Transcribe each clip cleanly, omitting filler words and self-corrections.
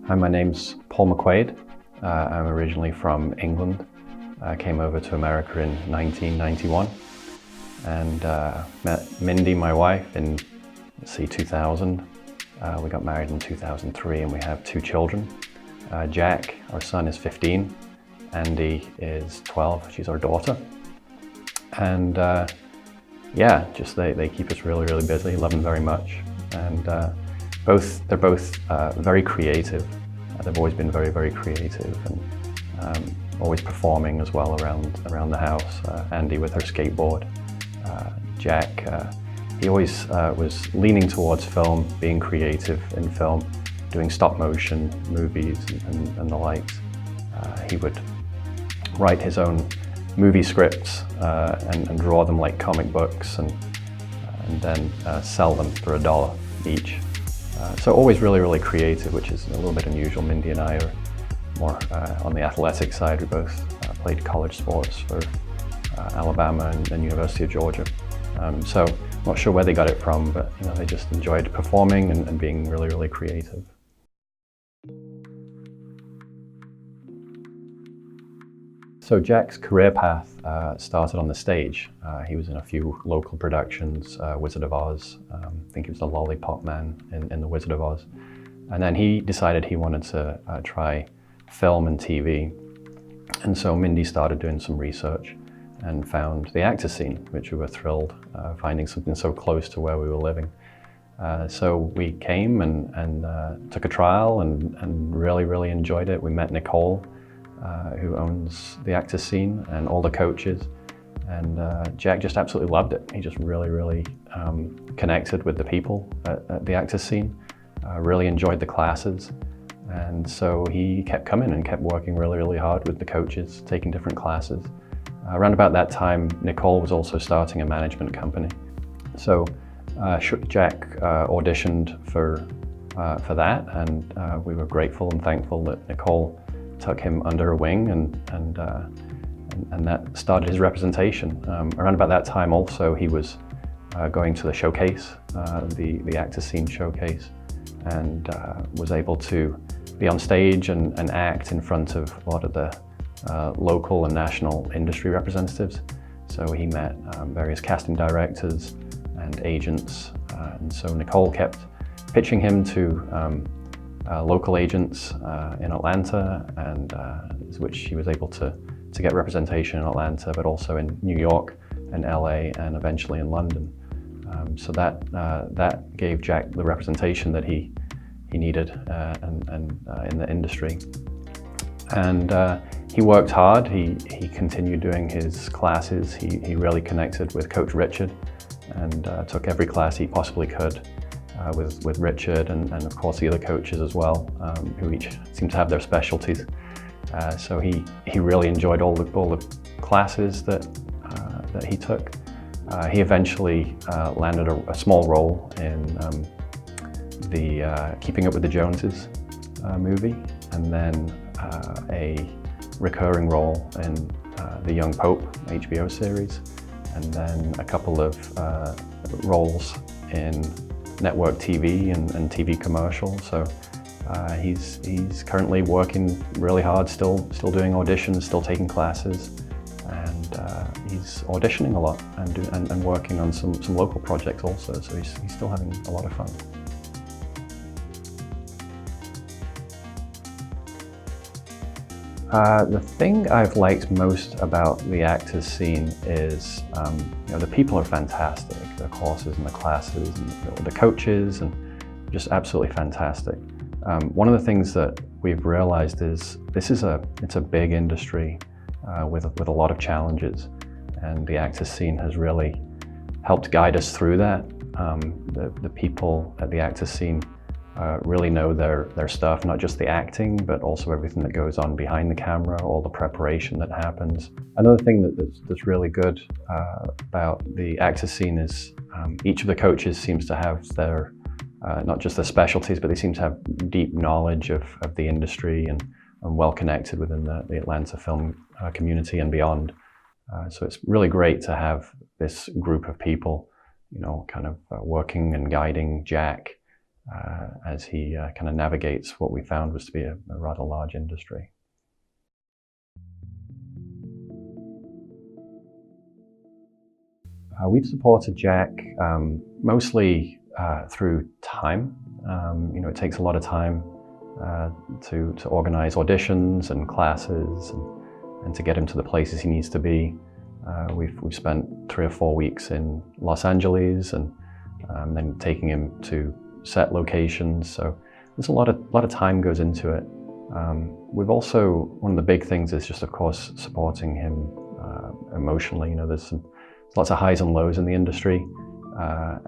Hi, my name's Paul McQuaid. I'm originally from England. I came over to America in 1991 and met Mindy, my wife, in 2000. We got married in 2003 and we have 2 children. Jack, our son, is 15. Andy is 12. She's our daughter. And yeah, just they keep us really, really busy. Love them very much. And they're both very creative. They've always been very, very creative and always performing as well around the house. Andy with her skateboard. Jack, he always was leaning towards film, being creative in film, doing stop motion movies and the likes. He would write his own movie scripts and draw them like comic books and then sell them for $1 each. So always really, really creative, which is a little bit unusual. Mindy and I are more on the athletic side. We both played college sports for Alabama and University of Georgia. So not sure where they got it from, but they just enjoyed performing and being really, really creative. So Jack's career path started on the stage. He was in a few local productions, Wizard of Oz. I think he was the Lollipop Man in the Wizard of Oz. And then he decided he wanted to try film and TV. And so Mindy started doing some research and found the actor scene, which we were thrilled, finding something so close to where we were living. So we came and took a trial and really, really enjoyed it. We met Nicole, who owns the actor scene, and all the coaches. And Jack just absolutely loved it. He just really, really connected with the people at the actor scene, really enjoyed the classes. And so he kept coming and kept working really, really hard with the coaches, taking different classes. Around about that time, Nicole was also starting a management company. So Jack auditioned for that, and we were grateful and thankful that Nicole took him under her wing, and that started his representation. Around about that time also, he was going to the showcase, the actor scene showcase, and was able to be on stage and act in front of a lot of the local and national industry representatives. So he met various casting directors and agents, and so Nicole kept pitching him to local agents in Atlanta, and which he was able to get representation in Atlanta, but also in New York and LA, and eventually in London. So that gave Jack the representation that he needed and in the industry. And he worked hard. He continued doing his classes. He really connected with Coach Richard and took every class he possibly could. With Richard and of course the other coaches as well, who each seem to have their specialties. So he really enjoyed all the classes that he took. He eventually landed a small role in the Keeping Up with the Joneses movie, and then a recurring role in the Young Pope HBO series, and then a couple of roles in network TV and TV commercials. So he's currently working really hard, still doing auditions, still taking classes, and he's auditioning a lot and working on some local projects also. So he's still having a lot of fun. The thing I've liked most about the actors scene is the people are fantastic. The courses and the classes and the coaches, and just absolutely fantastic. One of the things that we've realized is it's a big industry with a lot of challenges, and the actors scene has really helped guide us through that. The people at the actors scene really know their stuff, not just the acting, but also everything that goes on behind the camera, all the preparation that happens. Another thing that's really good about the actor scene is each of the coaches seems to have their, not just their specialties, but they seem to have deep knowledge of the industry and well connected within the Atlanta film community and beyond. So it's really great to have this group of people, kind of working and guiding Jack as he kind of navigates what we found was to be a rather large industry. We've supported Jack mostly through time. It takes a lot of time to organize auditions and classes and to get him to the places he needs to be. We've spent 3 or 4 weeks in Los Angeles and then taking him to set locations. So there's a lot of time goes into it. We've also, one of the big things is just, of course, supporting him emotionally. There's lots of highs and lows in the industry,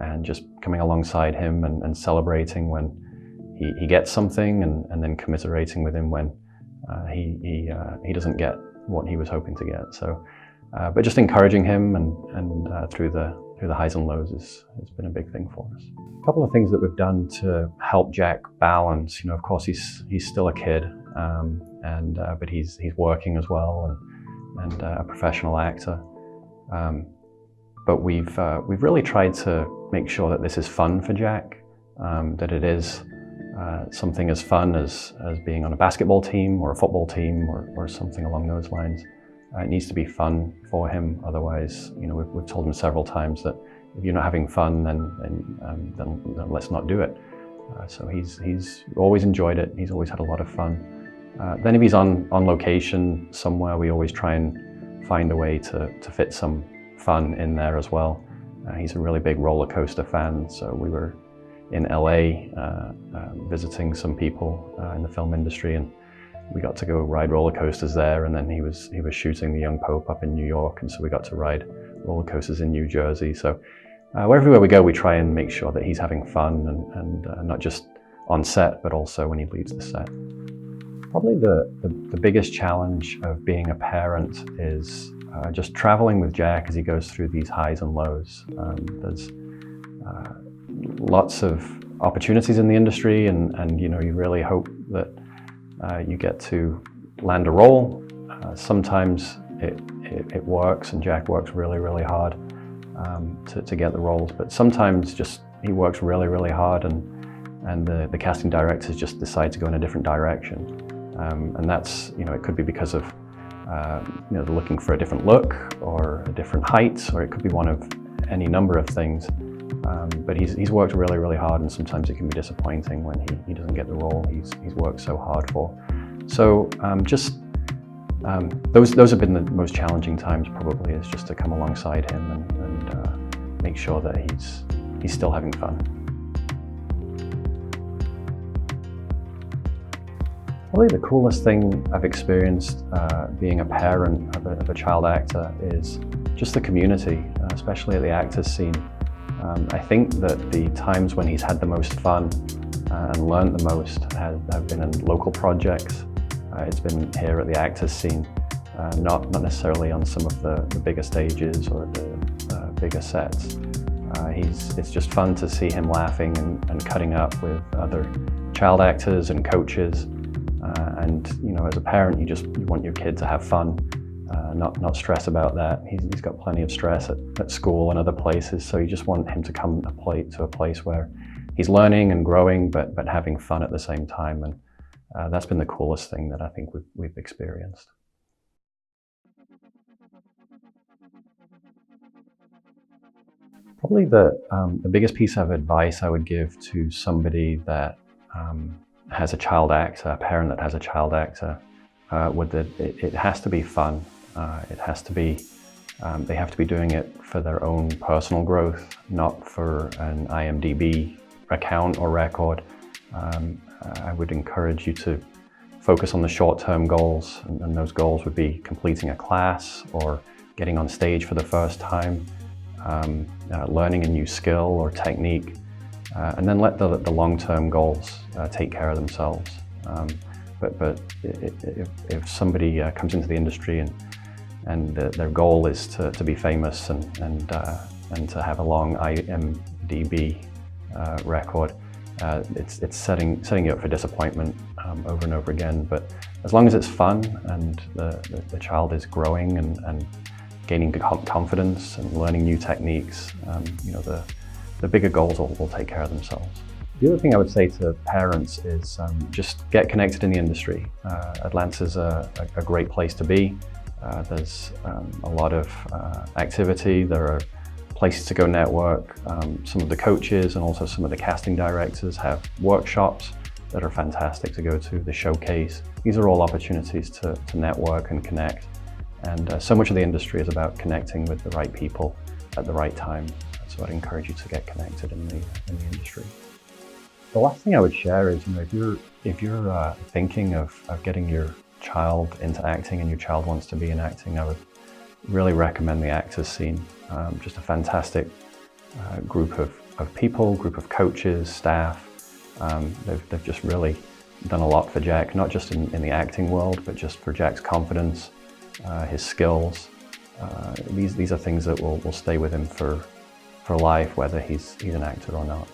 and just coming alongside him and celebrating when he gets something, and then commiserating with him when he doesn't get what he was hoping to get. So, but just encouraging him and through the highs and lows has been a big thing for us. A couple of things that we've done to help Jack balance. Of course, he's still a kid, but he's working as well and a professional actor. But we've really tried to make sure that this is fun for Jack, that it is something as fun as being on a basketball team or a football team or something along those lines. It needs to be fun for him. Otherwise, we've told him several times that if you're not having fun, then let's not do it. So he's always enjoyed it. He's always had a lot of fun. Then if he's on location somewhere, we always try and find a way to fit some fun in there as well. He's a really big roller coaster fan, so we were in LA visiting some people in the film industry, and we got to go ride roller coasters there. And then he was shooting The Young Pope up in New York, and so we got to ride roller coasters in New Jersey. So everywhere we go, we try and make sure that he's having fun, and not just on set, but also when he leaves the set. Probably the biggest challenge of being a parent is just traveling with Jack as he goes through these highs and lows. There's lots of opportunities in the industry, and you really hope that you get to land a role. Sometimes it works, and Jack works really, really hard to get the roles, but sometimes just he works really, really hard, and the casting directors just decide to go in a different direction. And that's, it could be because of they're looking for a different look or a different height, or it could be one of any number of things. But he's worked really, really hard, and sometimes it can be disappointing when he doesn't get the role he's worked so hard for. So those have been the most challenging times, probably, is just to come alongside him and make sure that he's still having fun. Probably the coolest thing I've experienced being a parent of a child actor is just the community, especially at the actors scene. I think that the times when he's had the most fun and learned the most have been in local projects. It's been here at the actors scene, not necessarily on some of the bigger stages or the bigger sets. It's just fun to see him laughing and cutting up with other child actors and coaches. And as a parent, you want your kid to have fun, not stress about that. He's got plenty of stress at school and other places, so you just want him to come to a place where he's learning and growing, but having fun at the same time. And that's been the coolest thing that I think we've experienced. Probably the biggest piece of advice I would give to somebody that has a child actor, a parent that has a child actor, it has to be fun. It has to be, they have to be doing it for their own personal growth, not for an IMDb account or record. I would encourage you to focus on the short-term goals, and those goals would be completing a class or getting on stage for the first time, learning a new skill or technique, and then let the long-term goals take care of themselves. But if somebody comes into the industry and their goal is to be famous and to have a long IMDb record, it's setting you up for disappointment over and over again. But as long as it's fun and the child is growing and gaining confidence and learning new techniques, the bigger goals will take care of themselves. The other thing I would say to parents is just get connected in the industry. Atlanta's a great place to be. There's a lot of activity. There are places to go network. Some of the coaches and also some of the casting directors have workshops that are fantastic to go to, the showcase. These are all opportunities to network and connect. And so much of the industry is about connecting with the right people at the right time. So I'd encourage you to get connected in the industry. The last thing I would share is, if you're thinking of getting your child into acting and your child wants to be in acting, I would really recommend the Actors Scene. Just a fantastic group of people, group of coaches, staff. They've just really done a lot for Jack, not just in the acting world, but just for Jack's confidence, his skills. These are things that will stay with him for life, whether he's an actor or not.